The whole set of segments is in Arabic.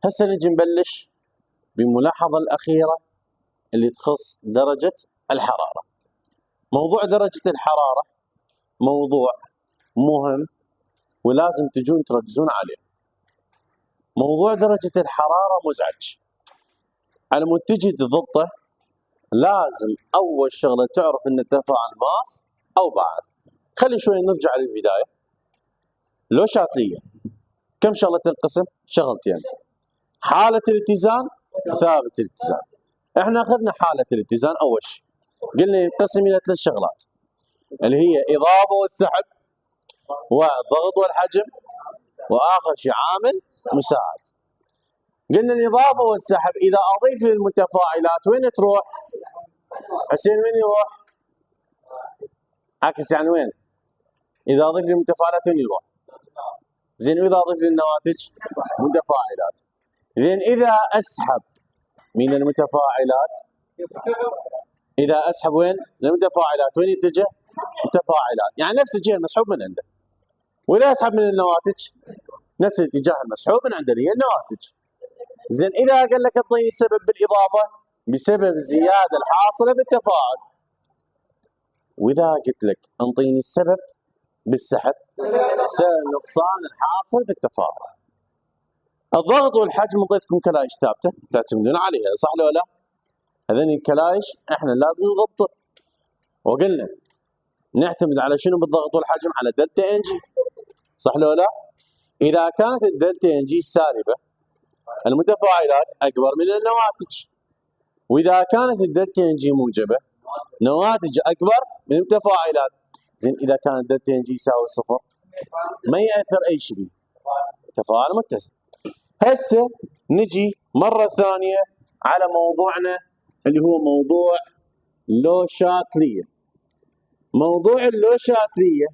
هسه نجي نبلش بالملاحظة الأخيرة اللي تخص درجة الحرارة. موضوع درجة الحرارة موضوع مهم ولازم تجون تركزون عليه. موضوع درجة الحرارة مزعج، على مود تجي تضبطه لازم أول شغلة تعرف إن التفاعل ماس أو بعث. خلي شوي نرجع للبداية. لو شاتلية كم شغلة تنقسم؟ شغلتين، حالة الاتزان وثابت الاتزان. احنا اخذنا حالة الاتزان اول شيء، قلنا ينقسم الى 3 شغلات اللي هي اضافة والسحب والضغط والحجم واخر شيء عامل مساعد. قلنا الاضافة والسحب اذا اضيف للمتفاعلات وين تروح؟ حسين وين يروح؟ عكس يعني وين؟ اذا اضيف للمتفاعلات وين يروح؟ زين واذا اضيف للنواتج متفاعلات. زين اذا اسحب من المتفاعلات، اذا اسحب وين؟ المتفاعلات وين يتجه؟ متفاعلات، يعني نفس الجهه المسحوب من عنده. واذا اسحب من النواتج نفس الاتجاه المسحوب من عنده اللي هي النواتج. زين اذا قال لك اعطيني السبب بالاضافه، بسبب الزياده الحاصله بالتفاعل. واذا قلت لك انطيني السبب بالسحب، بسبب النقصان الحاصل في التفاعل. الضغط والحجم اعطيتكم كلايش ثابته تعتمدون عليها، صح لو لا؟ هذين الكلايش احنا لازم نضبطه. وقلنا نعتمد على شنو بالضغط والحجم؟ على دلتا ان جي، صح لو لا؟ اذا كانت الدلتا ان جي سالبه المتفاعلات اكبر من النواتج، واذا كانت الدلتا ان جي موجبه نواتج اكبر من المتفاعلات. زين اذا كان الدلتا ان جي يساوي 0 ما ياثر اي شيء، تفاعل متزن. هسه نجي مره ثانيه على موضوعنا اللي هو موضوع لو شاتليه. موضوع اللو شاتليه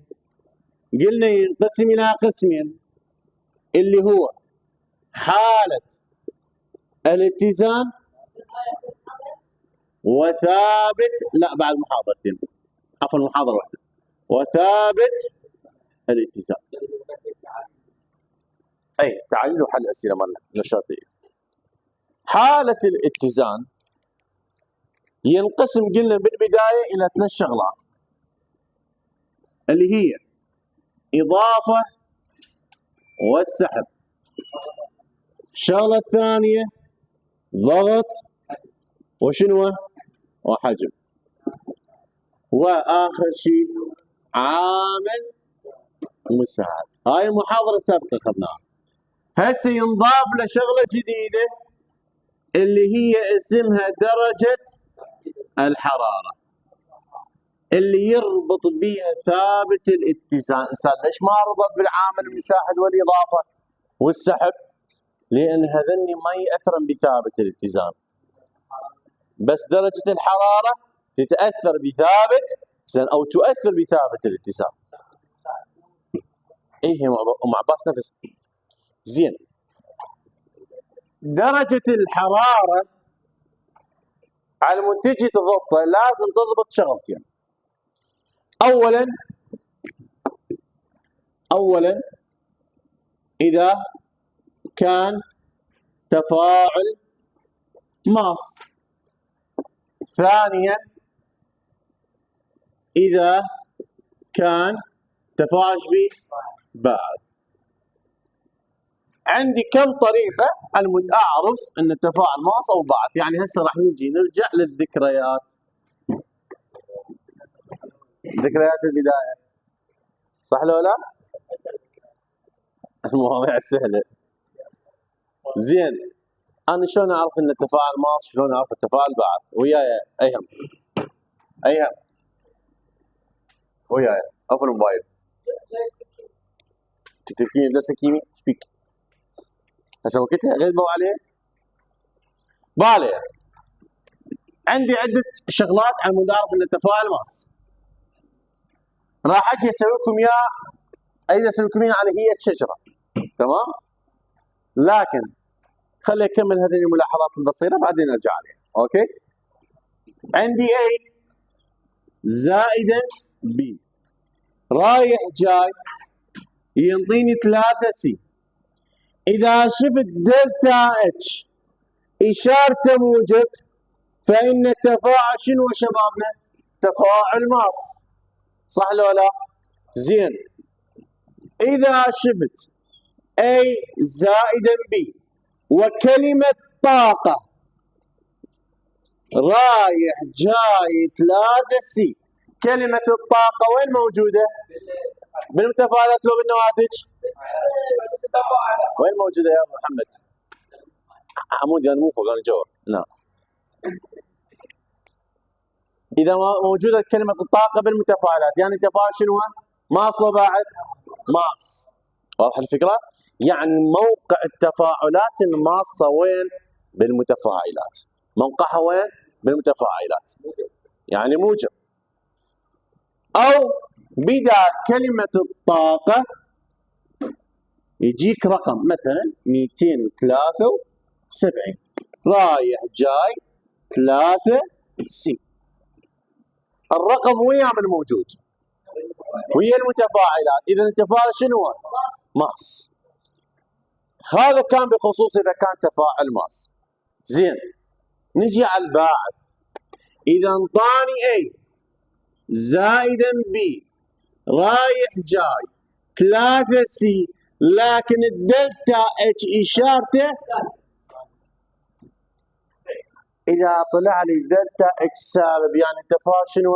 قلنا ينقسم الى قسمين اللي هو حالة الاتزان وثابت، لا بعد محاضرتين، عفوا محاضرة واحدة، وثابت الاتزان. اي تعالوا حل اسئله مالنا لو شاتليه. حالة الاتزان ينقسم قلنا بالبداية الى 3 شغلات اللي هي اضافة والسحب. الشغلة الثانية ضغط وشنو؟ وحجم. واخر شيء عامل مساعد. هاي المحاضرة السابقة اخذناها. هسه ينضاف له شغلة جديدة اللي هي اسمها درجة الحرارة اللي يربط بيها ثابت الاتزان. انسان ليش ما ربط بالعامل المساعد والاضافة والسحب؟ لان هذني ما ياثرن بثابت الاتزان، بس درجة الحرارة تتاثر بثابت او تؤثر بثابت الاتزان. ايه ام عباس نفس. زين درجة الحرارة على مود تجي تضبطه لازم تضبط شغلتين. اولا اذا كان تفاعل ماس. ثانيا اذا كان تفاعل بعث. عندي كم طريقة المود اعرف ان التفاعل ماس او بعث. يعني هسه راح نجي نرجع للذكريات، ذكريات البداية، صح لو لا؟ المواضيع سهلة. زين انا شلون اعرف ان التفاعل ماس؟ شلون اعرف التفاعل بعث؟ وياي ايهم وياي اقفل الموبايل. تكتب كيمياء بدرس الكيمياء ايش بيك؟ هسه وقتها غير ضوء عليه؟ بالي عندي عدة شغلات على مود اعرف ان التفاعل ماس. راح اجي اسوي لكم اياه، اجي اسوي لكم اياه على هيئة شجرة، تمام؟ لكن خلي اكمل هذه الملاحظات البسيطة بعدين ارجع عليها، اوكي؟ عندي A زائدا B رايح جاي ينطيني 3C. إذا شفت دلتا اتش إشارته موجب فإن التفاعل شنو يا شبابنا؟ تفاعل ماس، صح لو لا؟ زين، إذا شفت A زائدا B وكلمة طاقة رايح جاي 3C، كلمة الطاقة وين موجودة؟ بالمتفاعلات لو بالنواتج؟ وين موجودة يا محمد؟ عمود يعني مو فوق انا جوا. نعم. اذا موجودة كلمة الطاقة بالمتفاعلات يعني التفاعل شنو؟ ماس وباعث ماس. واضح الفكرة؟ يعني موقع التفاعلات الماصة وين؟ بالمتفاعلات. موقعها وين؟ بالمتفاعلات. يعني موجب. او بدال كلمة الطاقة يجيك رقم مثلا 273 رايح جاي 3C. الرقم وياه من موجود؟ ويا المتفاعلات. اذا التفاعل شنو؟ ماس. هذا كان بخصوص اذا كان تفاعل ماس. زين، نجي على الباعث. اذا انطاني A زائدا B رايح جاي 3C لكن الدلتا اتش اشارته اذا طلع لي دلتا اتش سالب يعني التفاعل شنو؟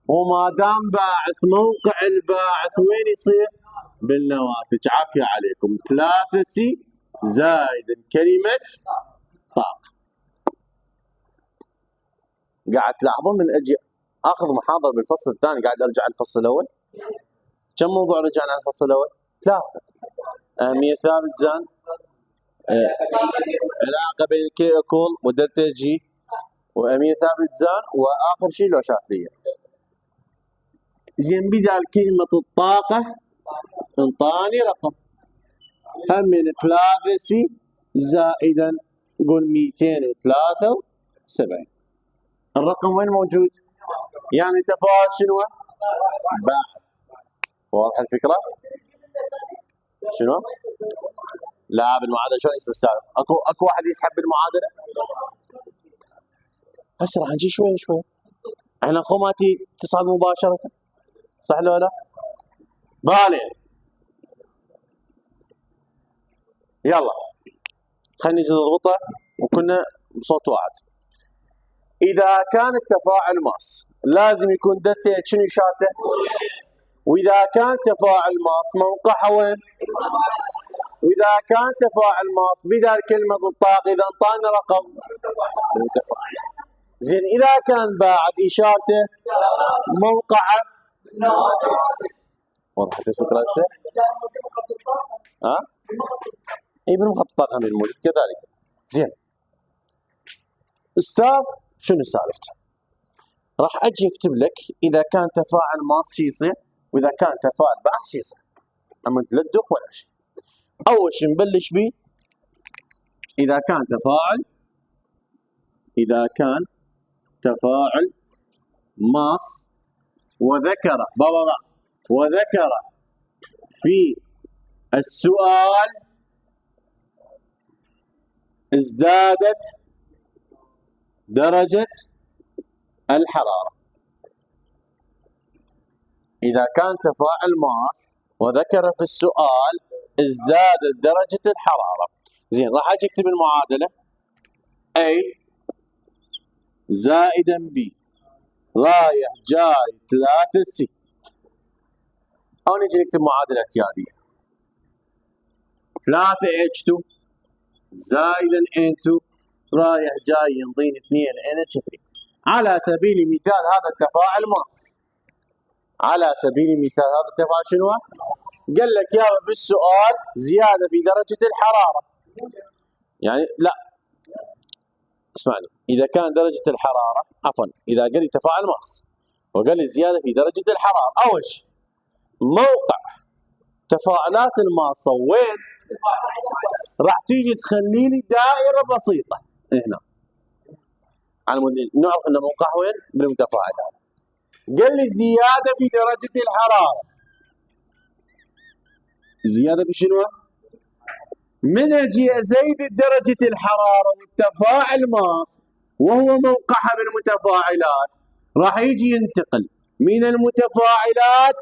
وما دام باعث موقع الباعث وين يصير؟ بالنواتج. عافيه عليكم. 3C زائد كلمه طاقه. قاعد تلاحظون من اجي اخذ محاضره بالفصل الثاني قاعد ارجع الفصل الاول. كم موضوع رجعنا على الفصل الاول؟ 3. اهميه ثابت زان، علاقه بين كي ايكول ودلتا جي، واهميه ثابت زان، واخر شيء لو شافيه. زين، بدال كلمه الطاقه انطاني رقم هم من 3C زائدا قول 273. الرقم وين موجود؟ يعني تفاعل شنو؟ باعث. واضح الفكره؟ شنو؟ لا بالمعادله شلون يصير سالب؟ اكو واحد يسحب بالمعادله؟ هسه راح نجي شوي شوي. احنا خماتي تصعد مباشره، صح لو لا؟ بالي يلا خلينا نجي نضبطه وكنا بصوت واحد. اذا كان التفاعل ماس لازم يكون دلتا شنو اشارته؟ واذا كان تفاعل ماس موقعها وين؟ واذا كان تفاعل ماس بدال كلمه الطاقه اذا انطانا رقم المتفاعل. زين، اذا كان باعث اشارته موقعه وضحت الفكره هسه؟ ها؟ اي بالمخططات هم الموجود كذلك. زين استاذ شنو سالفته؟ راح اجي اكتب لك اذا كان تفاعل ماس شو يصير واذا كان تفاعل باعث شو يصير. اما انت لا تدخ ولا شيء. اول شيء نبلش به اذا كان تفاعل ماس وذكر وذكر في السؤال ازدادت درجة الحرارة. إذا كان تفاعل ماس وذكر في السؤال ازدادت درجة الحرارة. زين، راح اجي اكتب المعادلة A زائدا B رايح جاي 3C، أو نجي نكتب معادلة اعتيادية 3H2 زائدا N2 رايح جاي ينطيني 2NH3. على سبيل المثال هذا التفاعل ماس. على سبيل المثال هذا التفاعل شنو؟ قال لك يا بالسؤال زيادة في درجة الحرارة. يعني لا اسمعني، إذا كان درجة الحرارة إذا قال لي تفاعل ماس وقال لي زيادة في درجة الحرارة، أول شيء موقع تفاعلات الماسة وين؟ راح تيجي تخلي لي دائرة بسيطة هنا على مود نعرف ان موقعها وين؟ بالمتفاعلات. قال لي زيادة في درجة الحرارة. زيادة في شنو؟ من اجي ازيد درجة الحرارة والتفاعل ماس وهو موقعها بالمتفاعلات راح يجي ينتقل من المتفاعلات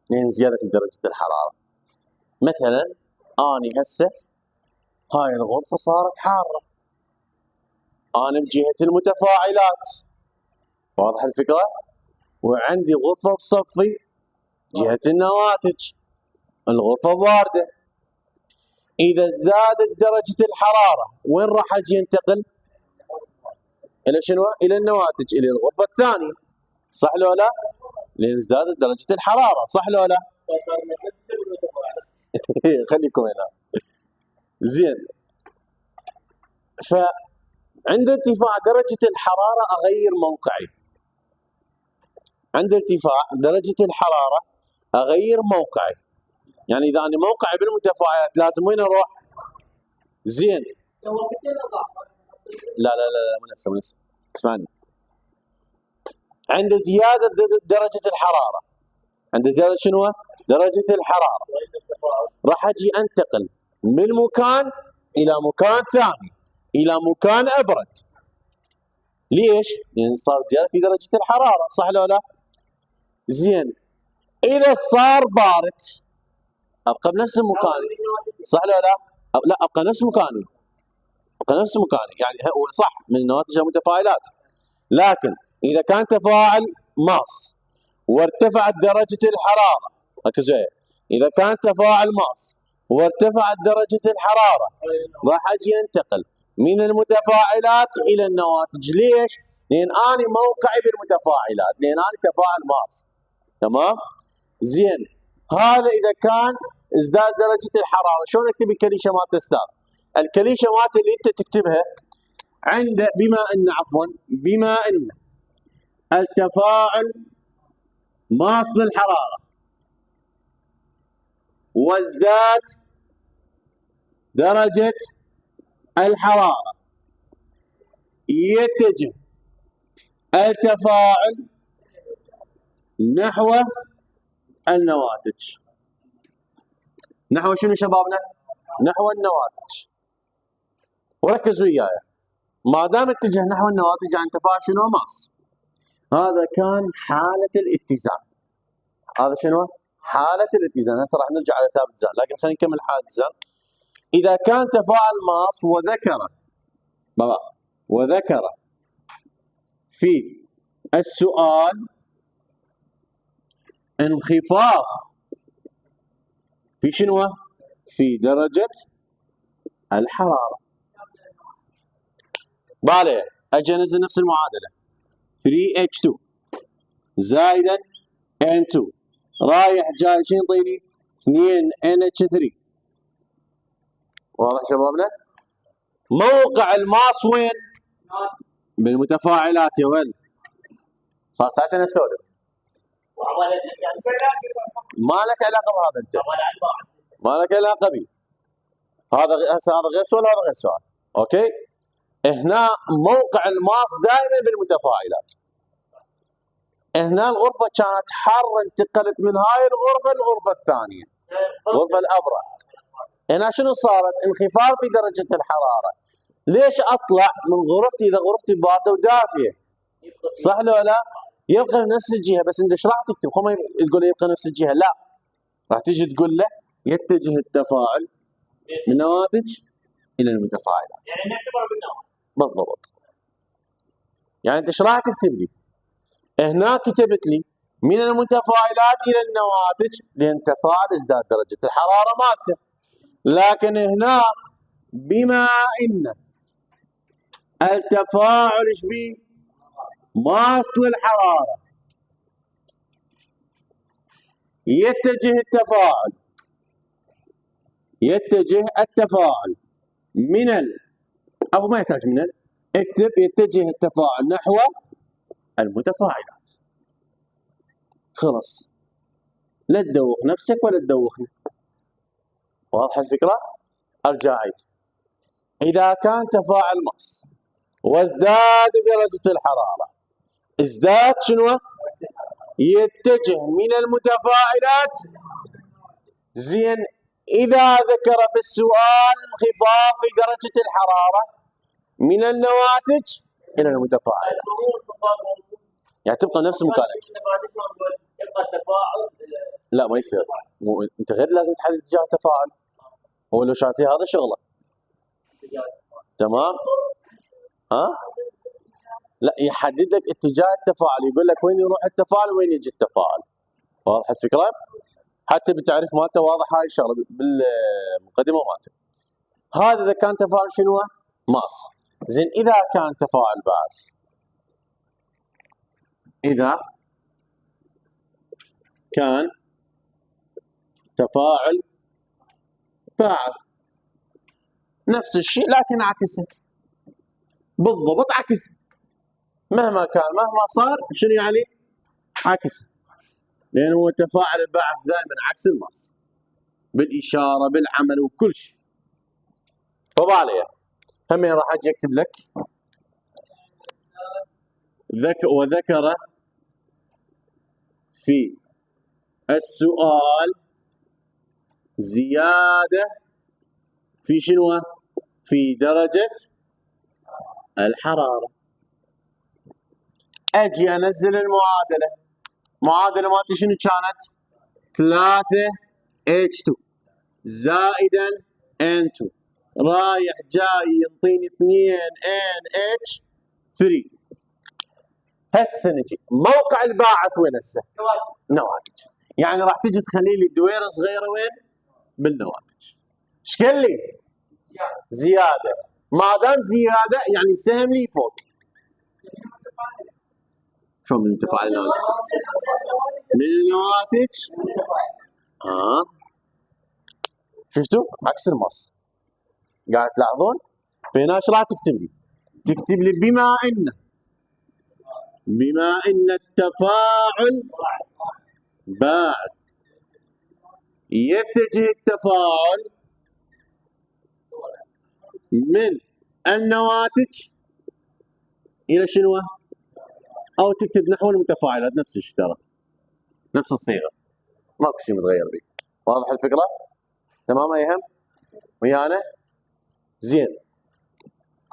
لين زيادة درجة الحرارة. مثلا اني هسه هاي الغرفة صارت حارة، انا بجهة المتفاعلات، واضح الفكرة؟ وعندي غرفة بصفي جهة النواتج، الغرفة باردة. إذا ازدادت درجة الحرارة وين راح أجي ينتقل؟ إلى شنو؟ إلى النواتج، إلى الغرفة الثانية، صح لو لا؟ لأن ازدادت درجة الحرارة، صح لو لا؟ خليكم هنا. زين. فعند ارتفاع درجة الحرارة أغير موقعي. عند ارتفاع درجة الحرارة أغير موقعي. يعني إذا أنا موقعي بالمتفاعلات لازم وين أروح؟ زين. لا لا لا لا، من هسه اسمعني. عند زيادة درجة الحرارة، عند زيادة شنو؟ درجة الحرارة، راح أجي أنتقل من مكان إلى مكان ثاني، إلى مكان أبرد. ليش؟ لأن صار زيادة في درجة الحرارة، صح لو لا؟ زين. إذا صار بارد أبقى بنفس مكاني، صح لو لا؟ لا، أبقى نفس مكاني، أبقى نفس مكاني. يعني هو صح من النواتج المتفاعلات، لكن إذا كان تفاعل ماس وارتفعت درجة الحرارة، ركزوا، إذا كان تفاعل ماس وارتفعت درجة الحرارة راح أجي أنتقل من المتفاعلات إلى النواتج. ليش؟ لأن أنا موقعي بالمتفاعلات، لأن أنا تفاعل ماس. تمام؟ زين. هذا إذا كان ازداد درجة الحرارة. شلون أكتب الكليشة مالت الأستاذ؟ الكليشة مالت اللي أنت تكتبها عند بما أن التفاعل ماس للحرارة وازداد درجة الحرارة يتجه التفاعل نحو النواتج. نحو شنو شبابنا؟ نحو النواتج. وركزوا وياي، ما دام اتجه نحو النواتج يعني تفاعل شنو؟ ماس. هذا كان حالة الاتزان. هذا شنو؟ حالة الاتزان. هسه راح نرجع على تاب اتزان، لكن خلينا نكمل حالة الاتزان. إذا كان تفاعل ماس وذكر في السؤال انخفاض في شنو؟ في درجة الحرارة. بالي اجي انزل نفس المعادلة 3H2 زائدا N2 رايح جاي شو يعطيني؟ 2NH3. واضح شبابنا؟ موقع الماس وين؟ بالمتفاعلات يا ولد. صار ساعتين اسولف. ما لك علاقة بهذا انت. ما لك علاقة بي. هذا غير سؤال، هذا غير سؤال. اوكي؟ هنا موقع الماس دائما بالمتفاعلات. هنا الغرفة كانت حارة انتقلت من هاي الغرفة للغرفة الثانية، الغرفة الأبرد. هنا شنو صارت؟ انخفاض في درجة الحرارة. ليش أطلع من غرفتي إذا غرفتي باردة ودافية؟ صح لو لا؟ يبقى نفس الجهة. بس أنت ايش راح تكتب؟ خو ما تقول له يبقى نفس الجهة، لا، راح تيجي تقول له يتجه التفاعل من النواتج إلى المتفاعلات. يعني نعتبره بالنواتج. بالضبط. يعني أنت ايش راح تكتب لي؟ هنا كتبت لي من المتفاعلات إلى النواتج لأن تفاعل ازداد درجة الحرارة مالته. لكن هنا بما أن التفاعل ايش بيه؟ ماس للحرارة، يتجه التفاعل من أو ما يحتاج من اكتب يتجه التفاعل نحو المتفاعلات. خلص، لا تدوخ نفسك ولا تدوخني. واضحة الفكرة؟ أرجع أعيد. إذا كان تفاعل ماس وازداد درجة الحرارة، ازداد شنو؟ يتجه من المتفاعلات زين إذا ذكر بالسؤال انخفاض في درجة الحرارة من النواتج إلى المتفاعلات، يعني تبقى نفس مكانك. لا ما يصير، أنت غير لازم تحدد اتجاه التفاعل، هو لو شاتي هذا شغله تمام. ها لا يحدد لك اتجاه التفاعل، يقول لك وين يروح التفاعل وين يجي التفاعل. واضح الفكره؟ حتى بالتعريف مالته واضح هاي الشغله بالمقدمه مالته. هذا اذا كان تفاعل شنو؟ ماس. زين اذا كان تفاعل بعث، اذا كان تفاعل بعث نفس الشيء لكن عكسه بالضبط، عكسه مهما كان مهما صار شنو يعني؟ عكسه، لانه هو تفاعل البعث دائما عكس الماس بالاشاره بالعمل وكل شيء. فباليه هم راح اجي اكتب لك وذكر في السؤال زياده في شنو؟ في درجه الحراره. اجي انزل المعادله، معادله مالتي شنو كانت؟ 3H2 زائدا N2 رايح جاي ينطيني 2NH3. هسه نجي موقع الباعث وين هسه؟ نواتج. يعني راح تجي تخلي لي دويره صغيره وين؟ بالنواتج. ايش قال لي؟ زياده. ما دام زياده يعني سهم لي فوق. شو من التفاعل النواتج؟ من النواتج شفتوا؟ عكس الماس. قاعد تلاحظون؟ فهنا ايش راح تكتب لي؟ تكتب لي بما ان التفاعل بعث يتجه التفاعل من النواتج الى شنو؟ او تكتب نحو المتفاعلات، نفس الشيء ترى، نفس الصيغه، ماكو شيء متغير به. واضح الفكره؟ تمام ايهم؟ ويانا؟ زين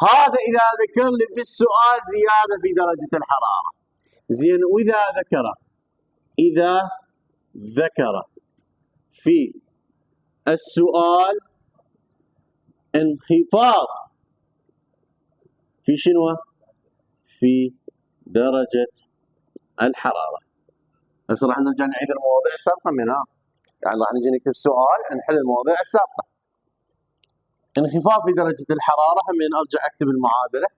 هذا اذا ذكر لي في السؤال زياده في درجه الحراره. زين واذا ذكر في السؤال انخفاض في شنو؟ في درجة الحرارة. هسه راح نرجع نعيد المواضيع السابقة منها، يعني راح نجي نكتب سؤال نحل المواضيع السابقة. انخفاض في درجة الحرارة همين ارجع اكتب المعادلة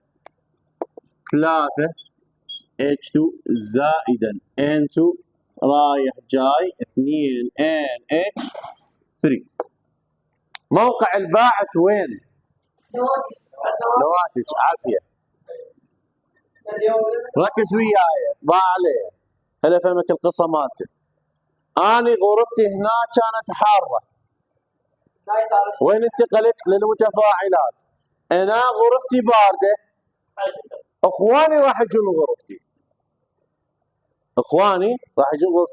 3H2 زائدا N2 رايح جاي 2NH3. موقع الباعث وين؟ نواتج. عافية ركز وياي ضاع عليه، خلي افهمك القصة مالته. اني غرفتي هنا كانت حارة، وين انتقلت؟ للمتفاعلات. انا غرفتي باردة، اخواني راح يجون غرفتي،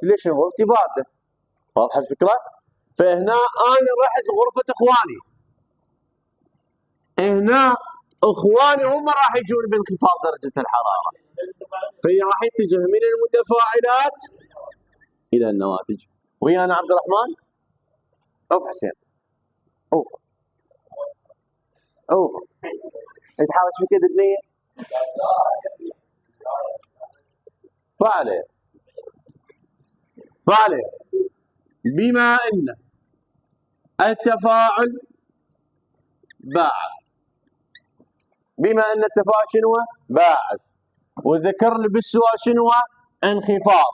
ليش؟ غرفتي باردة. واضحة الفكرة؟ فهنا انا رحت غرفة اخواني، هنا اخواني هم راح يجون بانخفاض درجة الحرارة، فهي راح يتجه من المتفاعلات الى النواتج. ويانا عبد الرحمن؟ اوف حسين، اوف يتحرش في كده بنية فعليه. بما ان التفاعل باعث، بما ان التفاعل شنو؟ باعث، وذكر لي بالسؤال شنو؟ انخفاض،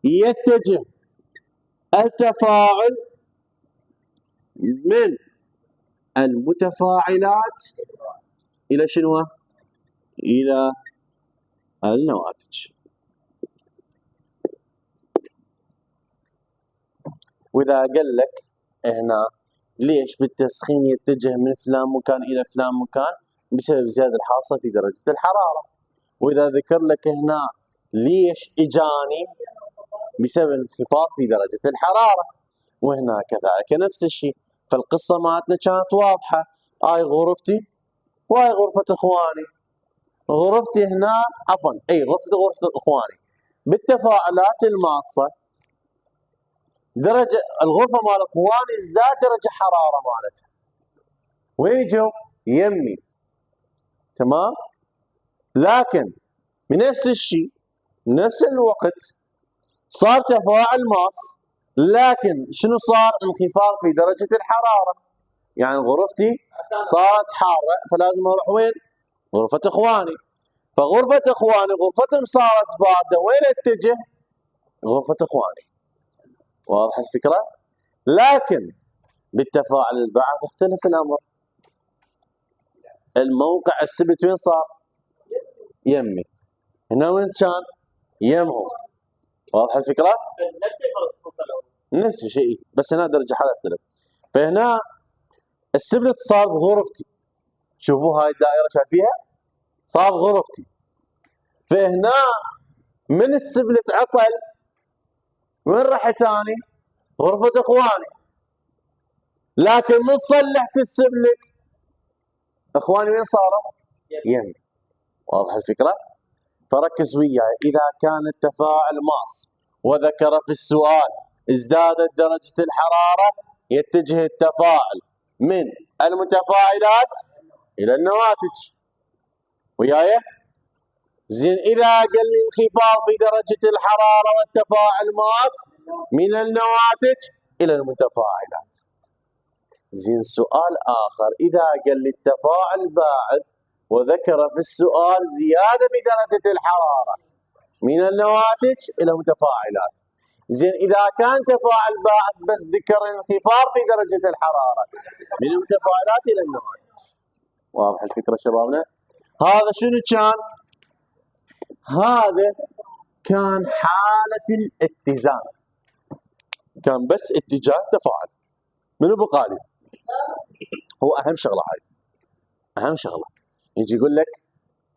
يتجه التفاعل من المتفاعلات الى شنو؟ الى النواتج. واذا قال لك هنا ليش بالتسخين يتجه من فلان مكان الى فلان مكان؟ بسبب زياده الحاصله في درجه الحراره. واذا ذكر لك هنا ليش اجاني؟ بسبب انخفاض في درجه الحراره. وهنا كذلك نفس الشيء. فالقصة مالتنا كانت واضحة، هاي غرفتي وهاي غرفة اخواني. غرفتي هنا عفوا غرفة اخواني. بالتفاعلات الماصة درجة الغرفة مال اخواني ازداد درجة حرارة مالتها. وين جو؟ يمي. تمام؟ لكن بنفس الشيء نفس الوقت صار تفاعل ماس، لكن شنو صار؟ انخفاض في درجة الحرارة. يعني غرفتي صارت حارة فلازم اروح وين؟ غرفة اخواني. فغرفة اخواني غرفتهم صارت باردة، وين اتجه؟ غرفة اخواني. واضح الفكرة؟ لكن بالتفاعل البعث اختلف الامر. الموقع السبت وين صار؟ يمي. هنا وين كان؟ يمهم. واضح الفكرة؟ نفس الشيء بس هنا درجة حرارة اختلف. فهنا السبلت صار بغرفتي. شوفوا هاي الدائرة شايفيها؟ صار بغرفتي. فهنا من السبلت عطل وين راح تاني؟ غرفة اخواني. لكن من صلحت السبلت اخواني وين صاروا؟ يمي. واضح الفكرة؟ فركز وياي. إذا كان التفاعل ماس وذكر في السؤال ازدادت درجة الحرارة يتجه التفاعل من المتفاعلات إلى النواتج. وياي؟ زين إذا قال لي انخفاض في درجة الحرارة والتفاعل ماس من النواتج إلى المتفاعلات. زين سؤال آخر، إذا قال لي التفاعل باعث وذكر في السؤال زيادة في درجة الحرارة من النواتج إلى متفاعلات. زين إذا كان تفاعل باعث بس ذكر انخفاض في درجة الحرارة من المتفاعلات إلى النواتج. واضح الفكرة شبابنا؟ هذا شنو كان؟ هذا كان حالة الاتزان. كان بس اتجاه تفاعل. منو بقالي؟ هو أهم شغلة هاي. أهم شغلة. يجي يقول لك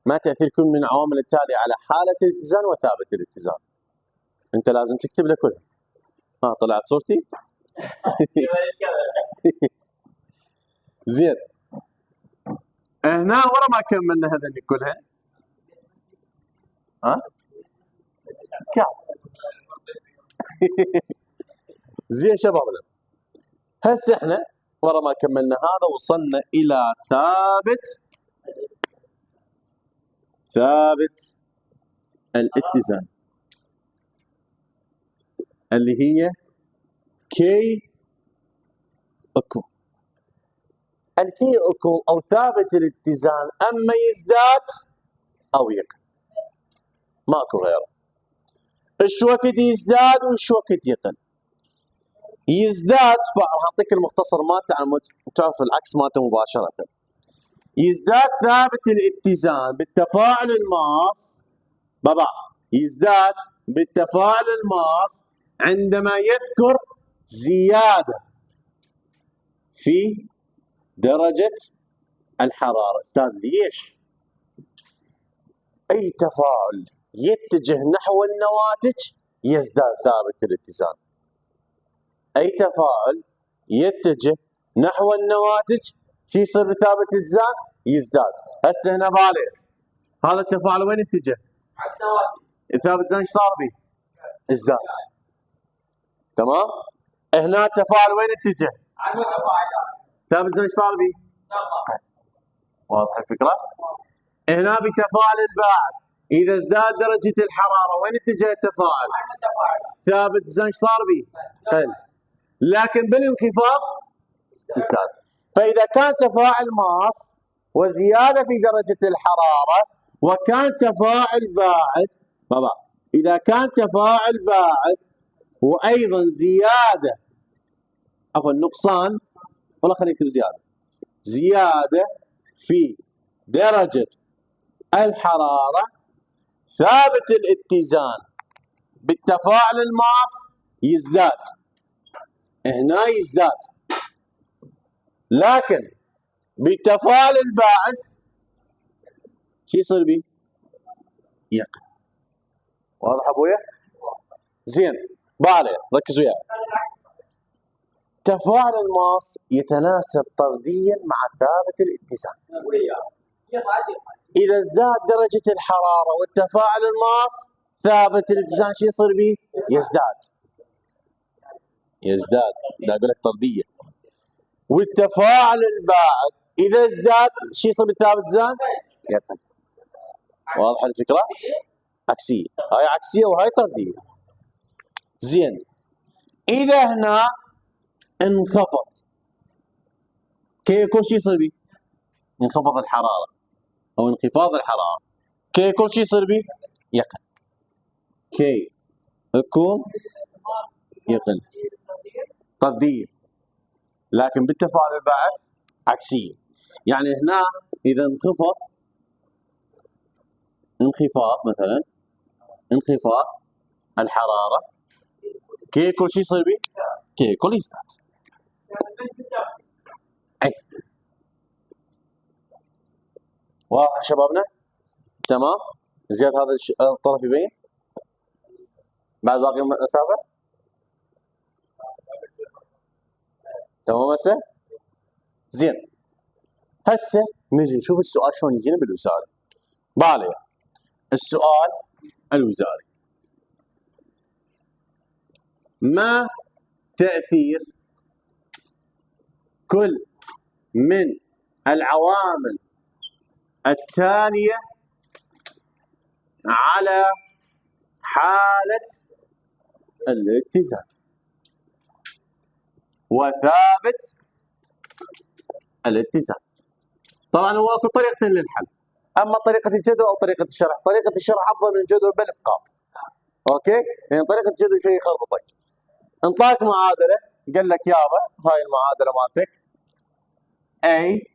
ما تأثير كل من العوامل التالية على حالة الاتزان وثابت الاتزان. أنت لازم تكتب له كلها. طلعت صورتي؟ زين. هنا ورا ما كملنا هذول كلها. كام؟ زين شبابنا. هسه احنا ورا ما كملنا هذا وصلنا إلى ثابت الاتزان اللي هي كي اكو. الكي اكو او ثابت الاتزان اما يزداد او يقل، ماكو غيره. ايش وقت يزداد وايش وقت يقل؟ يزداد راح اعطيك المختصر مالته تعرف العكس مالته مباشره. يزداد ثابت الاتزان بالتفاعل الماس يزداد بالتفاعل الماس عندما يذكر زيادة في درجة الحرارة. استاذ ليش؟ أي تفاعل يتجه نحو النواتج يزداد ثابت الاتزان. أي تفاعل يتجه نحو النواتج شو يصير بثابت الاتزان؟ يزداد. هسه هنا بالغ هذا التفاعل وين اتجه؟ على النواتج. ثابت الاتزان ايش صار به؟ ازداد. تمام؟ هنا التفاعل وين اتجه؟ على المتفاعلات. ثابت الاتزان ايش صار به؟ واضح الفكرة؟ هنا بتفاعل الباعث إذا ازداد درجة الحرارة وين اتجه التفاعل؟ على المتفاعلات. ثابت الاتزان ايش صار به؟ قل. لكن بالانخفاض ازداد. فإذا كان تفاعل ماس وزيادة في درجة الحرارة وكان تفاعل باعث إذا كان تفاعل باعث وأيضا زيادة نقصان والله خلينا نكتب زيادة في درجة الحرارة ثابت الاتزان بالتفاعل الماس يزداد. هنا يزداد. لكن بالتفاعل الباعث شو يصير به؟ يقل. واضح ابويا؟ زين بالغ ركز وياي. تفاعل الماس يتناسب طرديا مع ثابت الاتزان. إذا ازداد درجة الحرارة والتفاعل الماس ثابت الاتزان شو يصير به؟ يزداد. لا أقول لك طرديا. والتفاعل الباعث إذا ازداد شو يصير بالثابت الاتزان؟ يقل. واضح الفكرة؟ عكسية. هاي عكسية وهاي طردية. زين. إذا هنا انخفض كي يكون شو يصير به؟ انخفض الحرارة أو انخفاض الحرارة. كي يكون شو يصير به؟ يقل. كي يكون يقل. طردية. لكن بالتفاعل الباعث عكسية. يعني هنا إذا انخفاض مثلا انخفاض الحرارة كي يكون شو يصير به؟ كي يكون يزداد. أي واضح شبابنا؟ تمام؟ زياد هذا الطرف يبين؟ بعد باقي المسافة؟ تمام هسه؟ زين. هسه نجي نشوف السؤال شلون يجينا بالوزاري. بالي السؤال الوزاري. ما تأثير كل من العوامل التالية على حالة الاتزان وثابت الاتزان؟ طبعا هو اكو طريقتين للحل، اما طريقة الجدول او طريقة الشرح. طريقة الشرح افضل من الجدول بالافقاط. اوكي؟ يعني طريقة الجدول شوي يخربطك. انطاك معادلة قال لك يابا هاي المعادلة مالتك A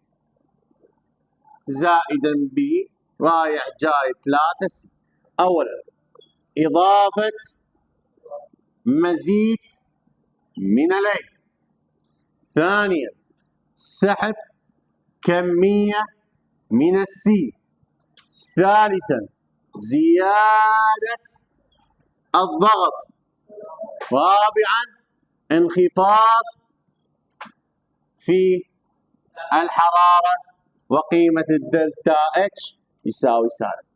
زائدا B رايح جاي 3C. اولا اضافة مزيد من الA. ثانيا سحب كمية من الC. ثالثا زيادة الضغط. رابعا انخفاض في الحرارة وقيمة الدلتا اتش يساوي سالب.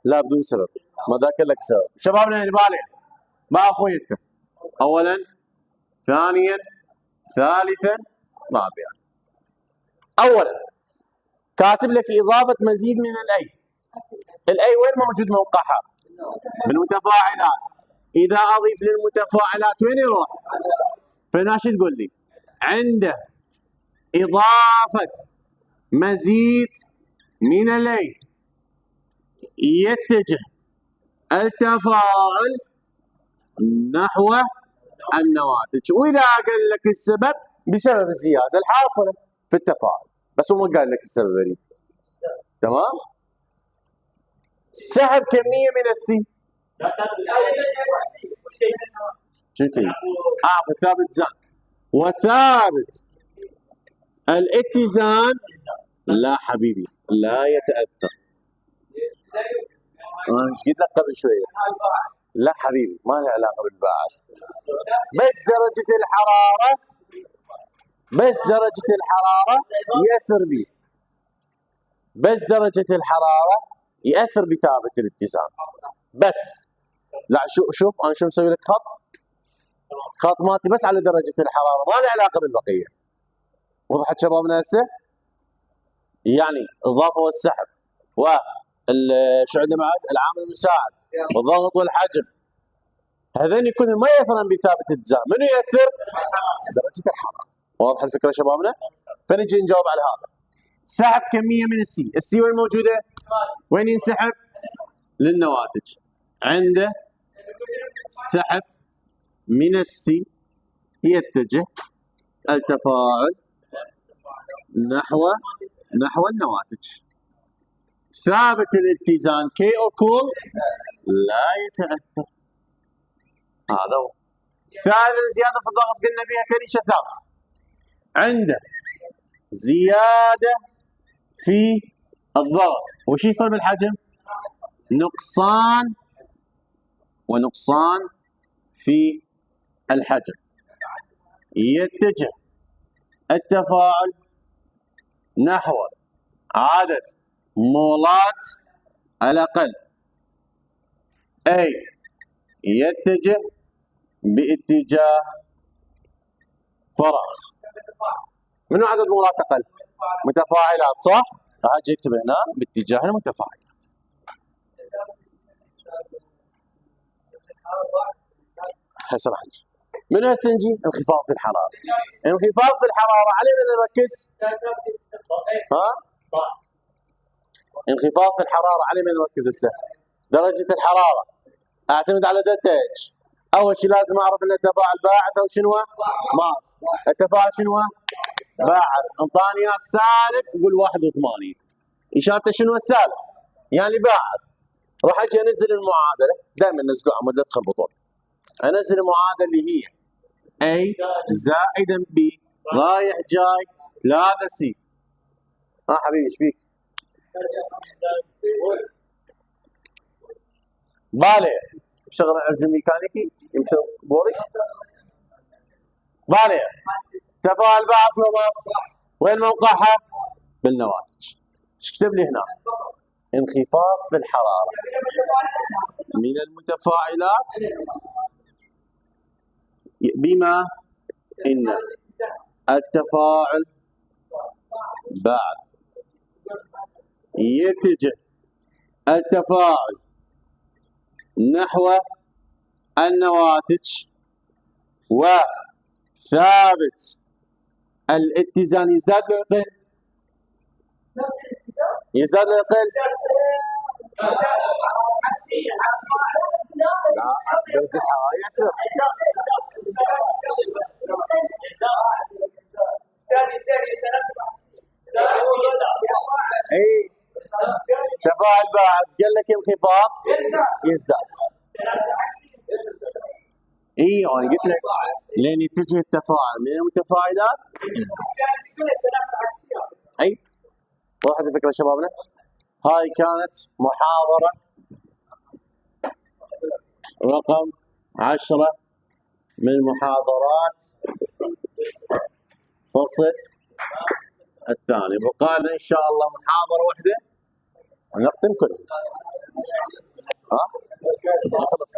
لا بدون سبب، ما ذاكر لك سبب. شبابنا اللي بالي مع اخوي انت. اولا ثانيا ثالثا رابعا. اولا كاتب لك اضافة مزيد من الاي وين موجود موقعها؟ بالمتفاعلات. اذا اضيف للمتفاعلات وين يروح؟ فهنا شو تقول لي؟ عنده اضافة مزيد من الاي يتجه التفاعل نحو النواتج. واذا قال لك السبب بسبب الزيادة الحاصلة في التفاعل، بس هو ما قال لك السبب غريب. تمام؟ سحب كمية من السي. شنتي؟ في ثابت اتزان. وثابت الاتزان لا حبيبي لا يتأثر. انا ايش قلت لك قبل شوية؟ لا حبيبي ما له علاقة بالباعث. بس درجة الحرارة يأثر به. بس درجة الحرارة يأثر بثابت الاتزان. بس لا شوف انا شو مسوي لك خط مالتي بس على درجة الحرارة، ما له علاقة بالبقية. وضحت شبابنا هسه؟ يعني الإضافة والسحب شو عندنا بعد؟ العامل المساعد والضغط والحجم، هذين يكونوا ما يأثرن بثابت الاتزان. منو يأثر؟ درجة الحرارة. واضح الفكرة شبابنا؟ فنجي نجاوب على هذا. سحب كمية من السي وين موجودة؟ وين ينسحب؟ للنواتج. عنده سحب من السي يتجه التفاعل نحو النواتج. ثابت الاتزان كي كول لا يتأثر. هذا هو. ثالثا زيادة في الضغط قلنا بها كريشة ثابت. عنده زيادة في الضغط وش يصير بالحجم؟ نقصان في الحجم. يتجه التفاعل نحو عدد مولات الأقل، أي يتجه باتجاه فراغ. منو عدد مولات أقل؟ متفاعلات، صح؟ راح أجي أكتب هنا باتجاه المتفاعلات. هسه راح نجي من هسه نجي انخفاض في الحراره. انخفاض في الحراره عليه من نركز؟ ها؟ انخفاض في الحراره عليه من نركز هسه؟ درجه الحراره اعتمد على دلتا اتش. اول شيء لازم اعرف ان التفاعل باعث او شنو؟ ماس. التفاعل شنو؟ باعث. انطاني اياه سالب قول 81. اشارته شنو السالب؟ يعني باعث. راح اجي انزل المعادله، دائما نزلوا عمود لا تخربطون. انزل المعادله اللي هي A زائدا B رايح جاي 3 سي. ها حبيبي ايش فيك؟ بالي شغل ارجل ميكانيكي يمشي بوري. بالي تفاعل باعث وماس وين موقعها؟ بالنواتج. ايش كتب لي هنا؟ انخفاض في الحراره من المتفاعلات بما ان التفاعل باعث. يتجه التفاعل نحو النواتج وثابت الاتزان يزداد لو يقل؟ يزداد لو يقل؟ لا درجة الحرارة يكثر. اي تفاعل باعث قال لك انخفاض يزداد. اي انا قلت لك لين يتجه التفاعل من المتفاعلات. اي وضحت الفكره شبابنا؟ هاي كانت محاضره رقم 10 من محاضرات فصل الثاني. بقى لنا ان شاء الله محاضره واحده ونختم كله. ها؟ خلص.